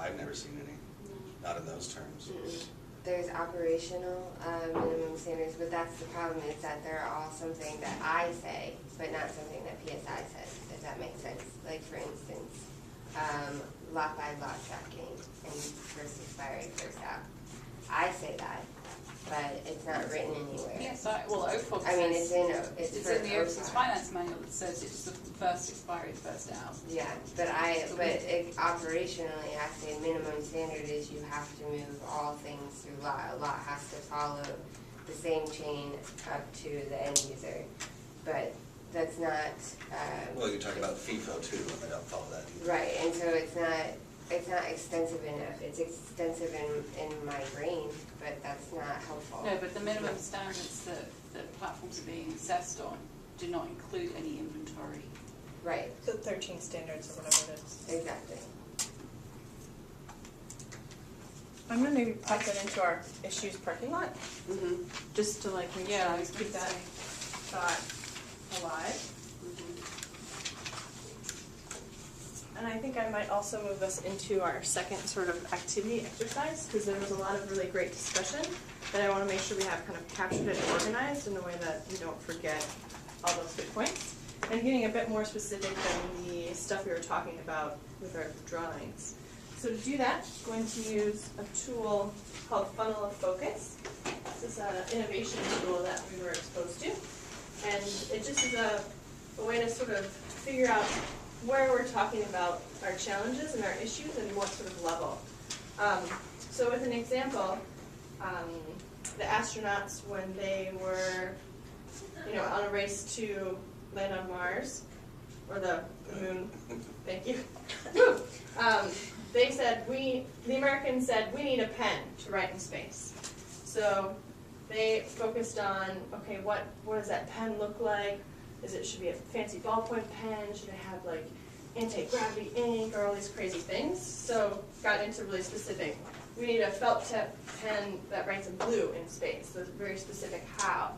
I've never seen any, not in those terms. There's operational minimum standards, but that's the problem, is that they're all something that I say, but not something that PSI says, if that makes sense. Like, for instance, lot by lot tracking and first expiry, first out. I say that, but it's not written anywhere. Yes, well, OFOG I mean, it's in it's for in the Overseas OFOG. Finance Manual that says it's the first expiry, first out. Yeah, but operationally, I say minimum standard is you have to move all things through lot. A lot has to follow the same chain up to the end user, but that's not. Well, you talk about FIFO too, and they don't follow that either. Right, and so it's not extensive enough. It's extensive in my brain, but that's not helpful. No, but the minimum standards that platforms are being assessed on do not include any inventory. Right. The 13 standards or whatever it is. Exactly. I'm gonna maybe pop that into our issues parking lot, Mm-hmm. just to like make Yeah, sure I we was keep gonna that say. thought alive. And I think I might also move us into our second sort of activity exercise, because there was a lot of really great discussion that I want to make sure we have kind of captured and organized in a way that we don't forget all those good points. And getting a bit more specific than the stuff we were talking about with our drawings. So to do that, I'm going to use a tool called Funnel of Focus. This is an innovation tool that we were exposed to. And it just is a way to sort of figure out where we're talking about our challenges and our issues and what sort of level. So with an example, the astronauts, when they were, on a race to land on Mars, or the moon, thank you, they said, the Americans said, we need a pen to write in space. So they focused on, okay, what does that pen look like? Should be a fancy ballpoint pen? Should it have like anti-gravity ink or all these crazy things? So got into really specific. We need a felt tip pen that writes in blue in space. So it's very specific how.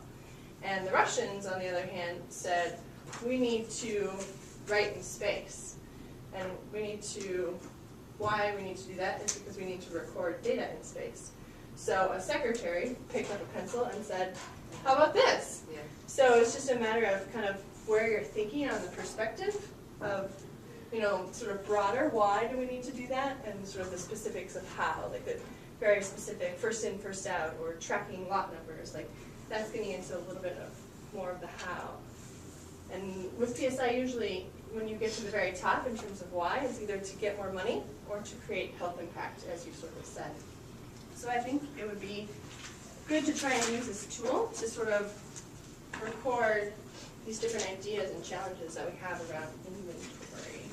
And the Russians, on the other hand, said we need to write in space. And why we need to do that is because we need to record data in space. So a secretary picked up a pencil and said, how about this? Yeah. So it's just a matter of kind of where you're thinking on the perspective of, sort of broader, why do we need to do that, and sort of the specifics of how, like the very specific first in, first out, or tracking lot numbers, like that's getting into a little bit of more of the how. And with PSI, usually when you get to the very top in terms of why, it's either to get more money or to create health impact, as you sort of said. So I think it would be good to try and use this tool to sort of record these different ideas and challenges that we have around inventory.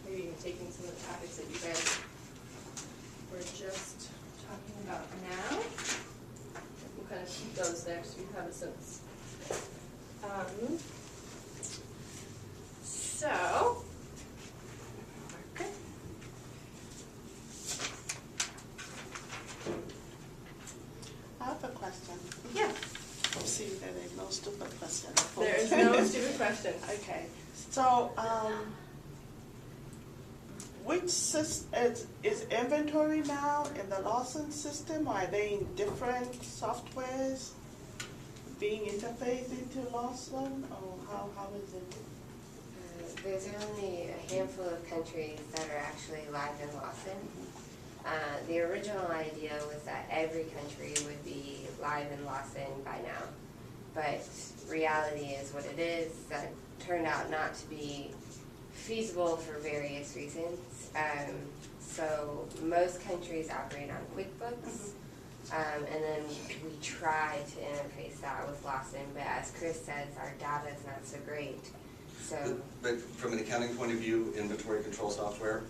Maybe even taking some of the topics that you guys were just talking about now. We'll kind of keep those there so you have a sense. Okay. I have a question. Yeah. See, there is no stupid question. There is no stupid question. Okay. So, which is inventory now in the Lawson system? Are they in different softwares being interfaced into Lawson, or how is it? There's only a handful of countries that are actually live in Lawson. The original idea was that every country would be live in Lawson by now, but reality is what it is. That turned out not to be feasible for various reasons. So most countries operate on QuickBooks, and then we try to interface that with Lawson, but as Chris says, our data is not so great. So, but from an accounting point of view, inventory control software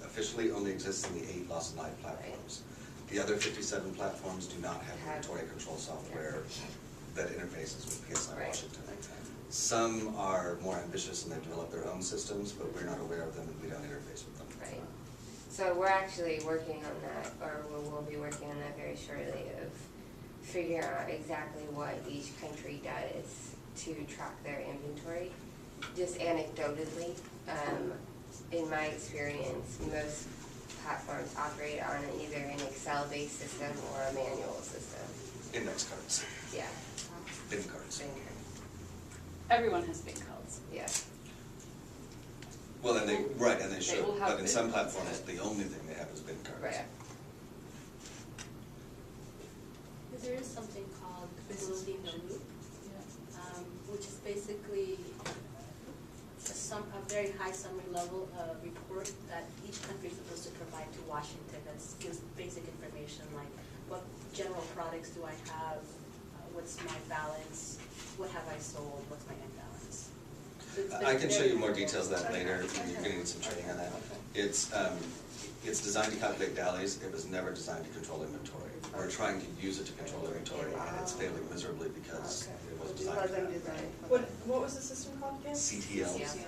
officially only exists in the 8 Lawson Live platforms. Right. The other 57 platforms do not have inventory control software that interfaces with PSI Washington. Some are more ambitious and they've developed their own systems, but we're not aware of them and we don't interface with them. Right. So we're actually working on that, or we'll be working on that very shortly, of figuring out exactly what each country does to track their inventory. Just anecdotally, in my experience, most platforms operate on either an Excel-based system or a manual system. Index cards, Yeah. bin cards. Thinker. Everyone has bin cards. Yeah. Well, and they They should, will have but in some bin cards. platforms, the only thing they have is bin cards. Right. There is something called closing the loop, which is basically a very high summary level report that each country is supposed to provide to Washington that gives basic information like what general products do I have, what's my balance, what have I sold, what's my end balance. So it's I can show very you more helpful. details of that later, Okay. you're gonna need some training on that. Okay. It's designed to calculate dailies, it was never designed to control inventory. We're trying to use it to control inventory, and it's failing miserably because Okay. it was It designed for wasn't that. designed for that. What was the system called again? CTL. Yeah. Closing